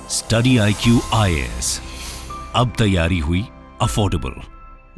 Study IQ IAS, अब तैयारी हुई अफोर्डेबल।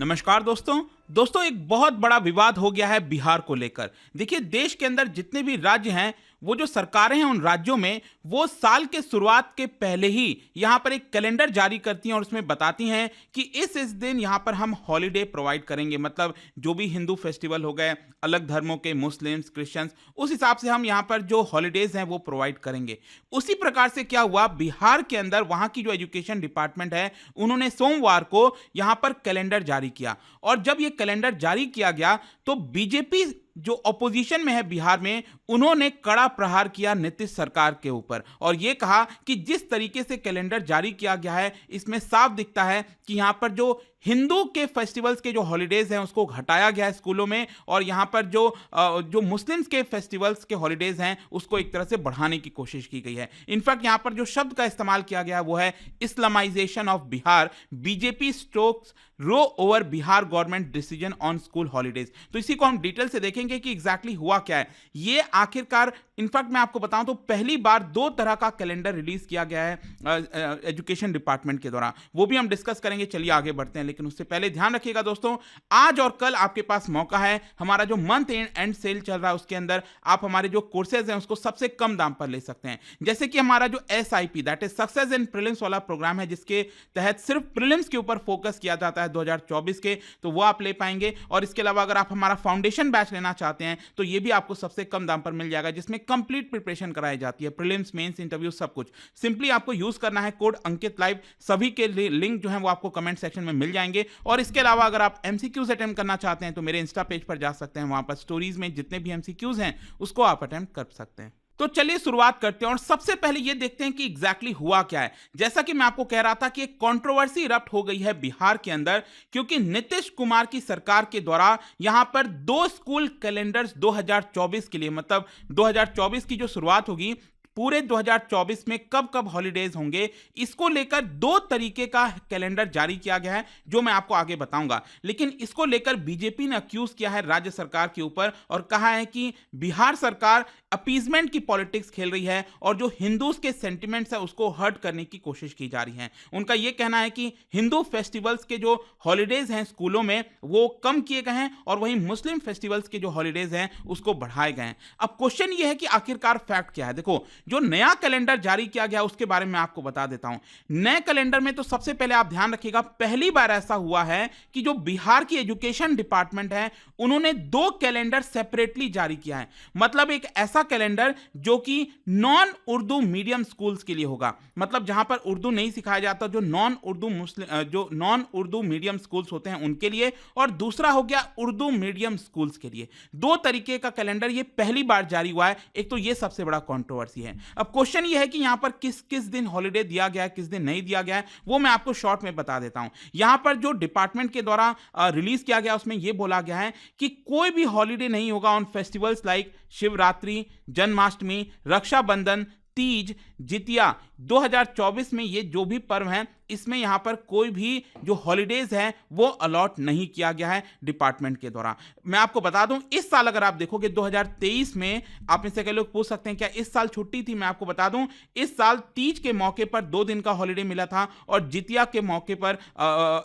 नमस्कार दोस्तों, एक बहुत बड़ा विवाद हो गया है बिहार को लेकर। देखिए, देश के अंदर जितने भी राज्य हैं, वो जो सरकारें हैं उन राज्यों में वो साल के शुरुआत के पहले ही यहाँ पर एक कैलेंडर जारी करती हैं और उसमें बताती हैं कि इस दिन यहाँ पर हम हॉलीडे प्रोवाइड करेंगे। मतलब जो भी हिंदू फेस्टिवल हो गए, अलग धर्मों के, मुस्लिम्स, क्रिश्चियंस, उस हिसाब से हम यहाँ पर जो हॉलीडेज हैं वो प्रोवाइड करेंगे। उसी प्रकार से क्या हुआ, बिहार के अंदर वहाँ की जो एजुकेशन डिपार्टमेंट है, उन्होंने सोमवार को यहाँ पर कैलेंडर जारी किया। और जब ये कैलेंडर जारी किया गया तो बीजेपी जो ऑपोजिशन में है बिहार में, उन्होंने कड़ा प्रहार किया नीतीश सरकार के ऊपर और यह कहा कि जिस तरीके से कैलेंडर जारी किया गया है, इसमें साफ दिखता है कि यहां पर जो हिंदू के फेस्टिवल्स के जो हॉलीडेज हैं उसको घटाया गया है स्कूलों में, और यहां पर जो मुस्लिम्स के फेस्टिवल्स के हॉलीडेज हैं उसको एक तरह से बढ़ाने की कोशिश की गई है। इनफैक्ट यहां पर जो शब्द का इस्तेमाल किया गया वो है Islamisation of Bihar, BJP stokes row over Bihar government decision on school holidays. तो इसी को हम डिटेल से देखेंगे कि एग्जैक्टली हुआ क्या है। ये आखिरकार, इनफैक्ट मैं आपको बताऊं तो पहली बार 2 तरह का कैलेंडर रिलीज किया गया है एजुकेशन डिपार्टमेंट के द्वारा, वो भी हम डिस्कस करेंगे। चलिए आगे बढ़ते हैं, लेकिन उससे पहले ध्यान रखिएगा दोस्तों, आज और कल आपके पास मौका है। हमारा जो मंथ एंड सेल चल रहा है उसके अंदर आप हमारे जो कोर्सेज हैं उसको सबसे कम दाम पर ले सकते हैं। जैसे कि हमारा जो SIP that is success in prelims वाला प्रोग्राम है, जिसके तहत सिर्फ प्रीलिम्स के ऊपर फोकस किया जाता है 2024 के, तो वो आप ले पाएंगे। और इसके अलावा अगर आप हमारा फाउंडेशन बैच लेना चाहते हैं तो ये भी आपको सबसे कम दाम पर मिल जाएगा, जिसमें कंप्लीट प्रिपरेशन कराई जाती है, प्रीलिम्स, मेंस, इंटरव्यू, सब कुछ। सिंपली आपको यूज करना है कोड अंकित लाइव। सभी के लिंक जो है वो आपको कमेंट सेक्शन में मिल जाएंगे। और इसके अलावा अगर आप MCQs अटेम्प्ट करना चाहते हैं तो मेरे इंस्टा पेज पर जा सकते हैं, वहां पर स्टोरीज में जितने भी MCQs हैं उसको आप अटेम्प्ट कर सकते हैं। तो चलिए शुरुआत करते हैं और सबसे पहले ये देखते हैं कि एग्जैक्टली हुआ क्या है। जैसा कि मैं आपको कह रहा था कि एक कंट्रोवर्सी इरप्ट हो गई है बिहार के अंदर, क्योंकि नीतीश कुमार की सरकार के द्वारा यहां पर 2 स्कूल कैलेंडर्स 2024 के लिए, मतलब 2024 की जो शुरुआत होगी, पूरे 2024 में कब कब हॉलीडेज होंगे, इसको लेकर 2 तरीके का कैलेंडर जारी किया गया है, जो मैं आपको आगे बताऊंगा। लेकिन इसको लेकर बीजेपी ने अक्यूज किया है राज्य सरकार के ऊपर और कहा है कि बिहार सरकार अपीजमेंट की पॉलिटिक्स खेल रही है और जो हिंदूज के सेंटिमेंट्स है उसको हर्ट करने की कोशिश की जा रही है। उनका यह कहना है कि हिंदू फेस्टिवल्स के जो हॉलीडेज हैं स्कूलों में वो कम किए गए हैं और वहीं मुस्लिम फेस्टिवल्स के जो हॉलीडेज हैं उसको बढ़ाए गए हैं। अब क्वेश्चन यह है कि आखिरकार फैक्ट क्या है। देखो, जो नया कैलेंडर जारी किया गया उसके बारे में आपको बता देता हूं। नए कैलेंडर में तो सबसे पहले आप ध्यान रखिएगा, पहली बार ऐसा हुआ है कि जो बिहार की एजुकेशन डिपार्टमेंट है उन्होंने 2 कैलेंडर सेपरेटली जारी किया है। मतलब एक ऐसा कैलेंडर जो कि नॉन उर्दू मीडियम स्कूल्स के लिए होगा, मतलब जहां पर उर्दू नहीं सिखाया जाता, जो नॉन उर्दू मीडियम स्कूल्स होते हैं उनके लिए, और दूसरा हो गया उर्दू मीडियम स्कूल्स के लिए। 2 तरीके का कैलेंडर ये पहली बार जारी हुआ है। एक तो ये सबसे बड़ा कंट्रोवर्सी है। अब क्वेश्चन ये है कि यहां पर किस किस दिन हॉलीडे दिया गया है, किस दिन नहीं दिया गया है, वो मैं आपको शॉर्ट में बता देता हूं। यहां पर जो डिपार्टमेंट के द्वारा रिलीज किया गया उसमें यह बोला गया है कि कोई भी हॉलीडे नहीं होगा on festivals like Shivratri, Janmashtami, Rakshabandhan, Teej, Jitiya. 2024 में ये जो भी पर्व हैं इसमें यहां पर कोई भी जो हॉलीडेज हैं वो अलॉट नहीं किया गया है डिपार्टमेंट के द्वारा। मैं आपको बता दूं, इस साल अगर आप देखोगे 2023 में, आप में से कई लोग पूछ सकते हैं क्या इस साल छुट्टी थी, मैं आपको बता दूं इस साल तीज के मौके पर 2 दिन का हॉलीडे मिला था और जितिया के मौके पर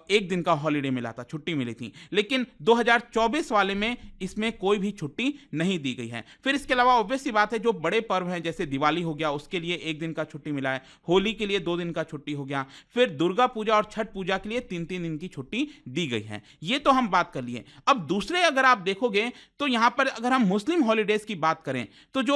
1 दिन का हॉलीडे मिला था, छुट्टी मिली थी। लेकिन 2024 वाले में इसमें कोई भी छुट्टी नहीं दी गई है। फिर इसके अलावा ऑब्वियस सी बात है, जो बड़े पर्व हैं जैसे दिवाली हो गया उसके लिए 1 दिन का छुट्टी मिला है, होली के लिए 2 दिन का छुट्टी हो गया, फिर दुर्गा पूजा और छठ पूजा के लिए 3-3 दिन की छुट्टी दी गई है। ये तो हम बात कर लिए। अब दूसरे अगर आप देखोगे तो यहां पर अगर हम मुस्लिम हॉलीडेज की बात करें तो जो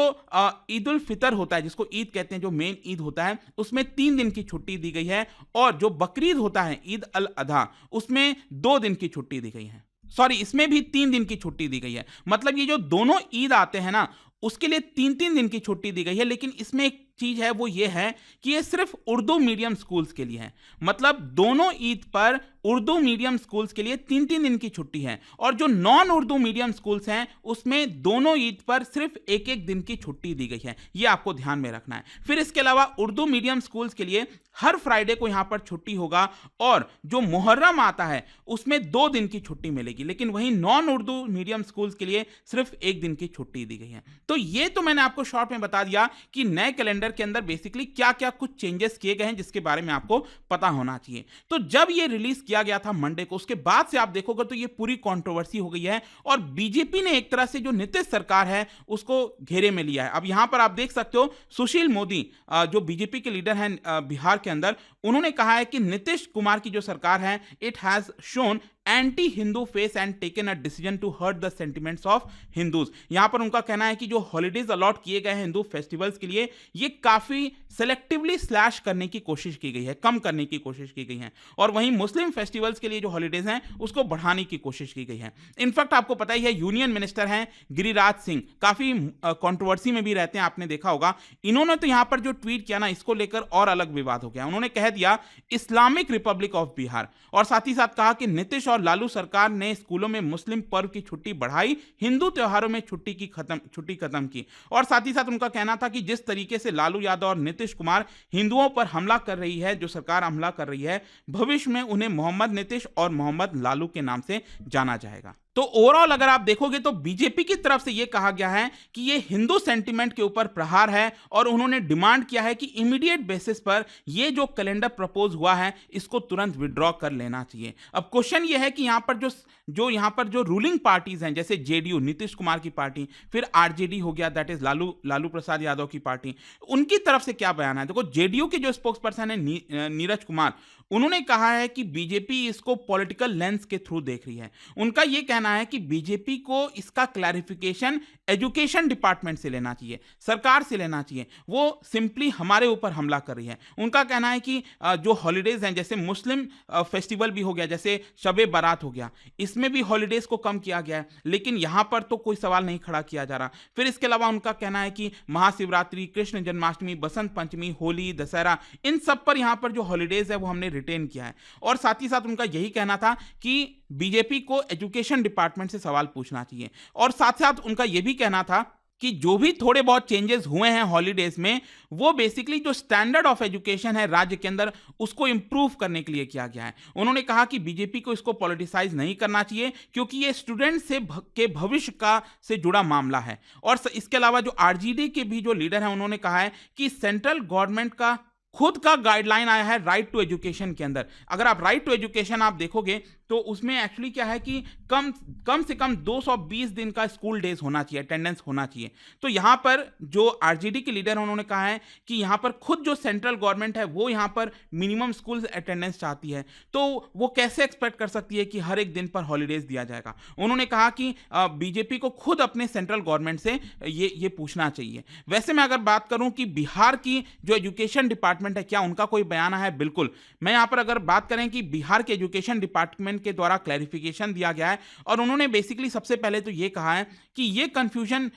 ईद उल फितर होता है, जिसको ईद कहते हैं, जो मेन ईद होता है, उसमें 3 दिन की छुट्टी दी गई है, और जो बकरीद होता है, ईद अल अधा, उसमें 2 दिन की छुट्टी दी गई है। सॉरी, इसमें भी 3 दिन की छुट्टी दी गई है। मतलब ये जो दोनों ईद आते हैं ना, उसके लिए 3-3 दिन की छुट्टी दी गई है। लेकिन इसमें एक चीज है, वो ये है कि ये सिर्फ उर्दू मीडियम स्कूल्स के लिए है। मतलब दोनों ईद पर उर्दू मीडियम स्कूल्स के लिए 3-3 दिन की छुट्टी है, और जो नॉन उर्दू मीडियम स्कूल्स हैं उसमें दोनों ईद पर सिर्फ 1-1 दिन की छुट्टी दी गई है। ये आपको ध्यान में रखना है। फिर इसके अलावा उर्दू मीडियम स्कूल्स के लिए हर फ्राइडे को यहां पर छुट्टी होगा, और जो मुहर्रम आता है उसमें 2 दिन की छुट्टी मिलेगी। लेकिन वहीं नॉन उर्दू मीडियम स्कूल्स के लिए सिर्फ 1 दिन की छुट्टी दी गई है। तो ये तो मैंने आपको शॉर्ट में बता दिया कि नए कैलेंडर कैलेंडर के अंदर बेसिकली क्या क्या कुछ चेंजेस किए गए हैं जिसके बारे में आपको पता होना चाहिए। तो जब ये रिलीज किया गया था मंडे को, उसके बाद से आप देखोगे तो ये पूरी कंट्रोवर्सी हो गई है और बीजेपी ने एक तरह से जो नीतीश सरकार है उसको घेरे में लिया है। अब यहां पर आप देख सकते हो सुशील मोदी जो बीजेपी के लीडर हैं बिहार के अंदर, उन्होंने कहा है कि नीतीश कुमार की जो सरकार है it has shown anti Hindu face and taken a decision to hurt the sentiments of Hindus. यहां पर उनका कहना है कि जो हॉलिडेज अलॉट किए गए हैं हिंदू फेस्टिवल्स के लिए, ये काफी सेलेक्टिवली स्लैश करने की कोशिश की गई है, कम करने की कोशिश की गई है, और वहीं मुस्लिम फेस्टिवल्स के लिए जो हॉलिडेज हैं उसको बढ़ाने की कोशिश की गई है। इनफैक्ट आपको पता ही है यूनियन मिनिस्टर हैं गिरिराज सिंह, काफी कंट्रोवर्सी में भी रहते हैं, आपने देखा होगा। इन्होंने तो यहां पर जो ट्वीट किया ना, इसको लेकर और अलग विवाद हो गया। उन्होंने कह दिया इस्लामिक रिपब्लिक ऑफ बिहार, और साथ ही साथ कहा कि नीतीश और लालू सरकार ने स्कूलों में मुस्लिम पर्व की छुट्टी बढ़ाई, हिंदू त्योहारों में छुट्टी खत्म की। और साथ ही साथ उनका कहना था कि जिस तरीके से लालू यादव और नीतीश कुमार हिंदुओं पर हमला कर रही है, जो सरकार हमला कर रही है, भविष्य में उन्हें मोहम्मद नीतीश और मोहम्मद लालू के नाम से जाना जाएगा। तो ओवरऑल अगर आप देखोगे तो बीजेपी की तरफ से यह कहा गया है कि यह हिंदू सेंटीमेंट के ऊपर प्रहार है, और उन्होंने डिमांड किया है कि इमीडिएट बेसिस पर यह जो कैलेंडर प्रपोज हुआ है इसको तुरंत विड्रॉ कर लेना चाहिए। अब क्वेश्चन यह है कि यहां पर जो रूलिंग पार्टीज हैं, जैसे जेडीयू नीतीश कुमार की पार्टी, फिर आरजेडी हो गया, दैट इज लालू प्रसाद यादव की पार्टी, उनकी तरफ से क्या बयान है। देखो, जेडीयू के जो स्पोक्स पर्सन है नीरज कुमार, उन्होंने कहा है कि बीजेपी इसको पॉलिटिकल लेंस के थ्रू देख रही है। उनका यह कहना है कि बीजेपी को इसका क्लैरिफिकेशन एजुकेशन डिपार्टमेंट से लेना चाहिए, सरकार से लेना चाहिए, वो सिंपली हमारे ऊपर हमला कर रही है। उनका कहना है कि जो हॉलिडेज हैं, जैसे मुस्लिम फेस्टिवल भी हो गया, जैसे शबे बारात हो गया, इसमें भी हॉलिडेज को कम किया गया है, लेकिन यहां पर तो कोई सवाल नहीं खड़ा किया जा रहा। फिर इसके अलावा उनका कहना है कि महाशिवरात्रि, कृष्ण जन्माष्टमी, बसंत पंचमी, होली, दशहरा, इन सब पर यहां पर जो हॉलिडेज है वो हमने रिटेन किया है। और साथ ही साथ उनका यही कहना था कि बीजेपी को एजुकेशन डिपार्टमेंट से सवाल पूछना चाहिए, और साथ साथ उनका यह भी कहना था कि जो भी थोड़े बहुत चेंजेस हुए हैं हॉलीडेज में, वो बेसिकली जो स्टैंडर्ड ऑफ एजुकेशन है राज्य के अंदर उसको इंप्रूव करने के लिए किया गया है। उन्होंने कहा कि बीजेपी को इसको पॉलिटिसाइज नहीं करना चाहिए, क्योंकि ये स्टूडेंट के भविष्य का से जुड़ा मामला है। और इसके अलावा जो आरजेडी के भी जो लीडर हैं, उन्होंने कहा है कि सेंट्रल गवर्नमेंट का खुद का गाइडलाइन आया है राइट टू एजुकेशन के अंदर। अगर आप राइट टू एजुकेशन आप देखोगे तो उसमें एक्चुअली क्या है कि कम से कम 220 दिन का स्कूल डेज होना चाहिए, अटेंडेंस होना चाहिए। तो यहां पर जो आरजेडी के लीडर हैं, उन्होंने कहा है कि यहां पर खुद जो सेंट्रल गवर्नमेंट है वो यहां पर मिनिमम स्कूल अटेंडेंस चाहती है, तो वो कैसे एक्सपेक्ट कर सकती है कि हर एक दिन पर हॉलीडेज दिया जाएगा। उन्होंने कहा कि बीजेपी को खुद अपने सेंट्रल गवर्नमेंट से ये पूछना चाहिए। वैसे मैं अगर बात करूं कि बिहार की जो एजुकेशन डिपार्टमेंट है, क्या उनका कोई बयान है? बिल्कुल। मैं यहां पर अगर बात करें कि बिहार के एजुकेशन डिपार्टमेंट के द्वारा क्लैरिफिकेशन दिया गया है, और उन्होंने बेसिकली सबसे पहले तो यह कहा है कि यह कंफ्यूजन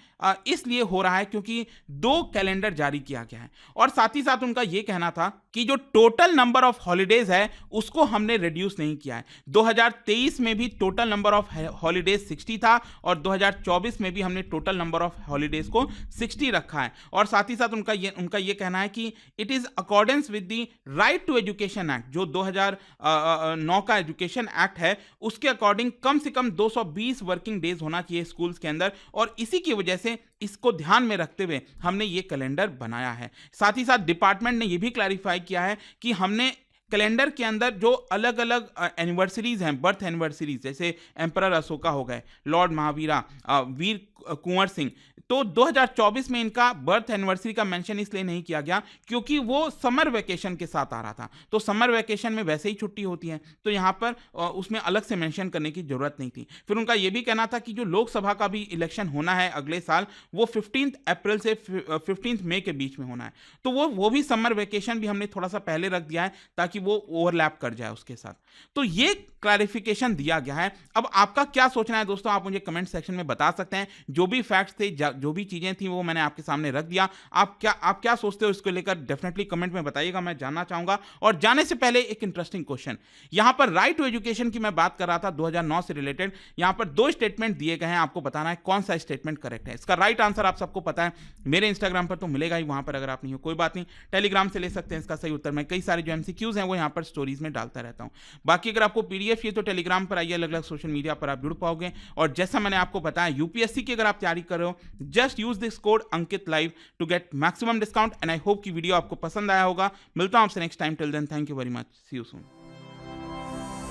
इसलिए हो रहा है क्योंकि 2 कैलेंडर जारी किया गया है, और साथ ही साथ उनका यह कहना था कि जो टोटल नंबर ऑफ हॉलीडेज है उसको हमने रिड्यूस नहीं किया है। 2023 में भी टोटल नंबर ऑफ हॉलीडेज 60 था, और 2024 में भी हमने टोटल नंबर ऑफ हॉलीडेज को 60 रखा है। और साथ ही साथ उनका ये कहना है कि it is accordance with the right to education act, जो 2009 का एजुकेशन एक्ट है, उसके अकॉर्डिंग कम से कम 220 वर्किंग डेज होना चाहिए स्कूल्स के अंदर, और इसी की वजह से इसको ध्यान में रखते हुए हमने ये कैलेंडर बनाया है। साथ ही साथ डिपार्टमेंट ने ये भी क्लैरिफाई किया है कि हमने कैलेंडर के अंदर जो अलग अलग एनिवर्सरीज हैं, बर्थ एनिवर्सरीज, जैसे एम्परर अशोका हो गए, लॉर्ड महावीरा, वीर कुंवर सिंह, तो 2024 में इनका बर्थ एनिवर्सरी का मेंशन इसलिए नहीं किया गया क्योंकि वो समर वेकेशन के साथ आ रहा था। तो समर वेकेशन में वैसे ही छुट्टी होती है, तो यहाँ पर उसमें अलग से मेंशन करने की जरूरत नहीं थी। फिर उनका ये भी कहना था कि जो लोकसभा का भी इलेक्शन होना है अगले साल, वो 15 अप्रैल से 15 मई के बीच में होना है, तो वो भी समर वेकेशन भी हमने थोड़ा सा पहले रख दिया है ताकि वो ओवरलैप कर जाए उसके साथ। तो ये क्लैरिफिकेशन दिया गया है। अब आपका क्या सोचना है दोस्तों, आप मुझे कमेंट सेक्शन में बता सकते हैं। जो भी फैक्ट्स थे, जो भी चीजें थी, वो मैंने आपके सामने रख दिया। आप क्या सोचते हो इसको लेकर डेफिनेटली कमेंट में बताइएगा, मैं जानना चाहूंगा। और जाने से पहले एक इंटरेस्टिंग क्वेश्चन, यहां पर राइट टू एजुकेशन की मैं बात कर रहा था 2009 से रिलेटेड। यहां पर 2 स्टेटमेंट दिए गए हैं, आपको बताना है कौन सा स्टेटमेंट करेक्ट है। इसका राइट आंसर आप सबको पता है, मेरे इंस्टाग्राम पर तो मिलेगा ही, वहां पर अगर आप नहीं हो कोई बात नहीं, टेलीग्राम से ले सकते हैं इसका सही उत्तर। मैं कई सारे जो एमसीक्यूज हैं वो यहां पर स्टोरीज में डालता रहता हूं। बाकी अगर आपको पीडीएफ चाहिए तो टेलीग्राम पर आइए, अलग अलग सोशल मीडिया पर आप जुड़ पाओगे। और जैसा मैंने आपको बताया, यूपीएससी की अगर आप तैयारी कर रहे हो, just use this code Ankit live to get maximum discount. And I hope कि वीडियो आपको पसंद आया होगा। मिलता हूं आपसे next time. Till then thank you very much. See you soon.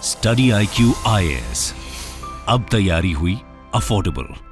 Study IQ IAS, अब तैयारी हुई अफोर्डेबल।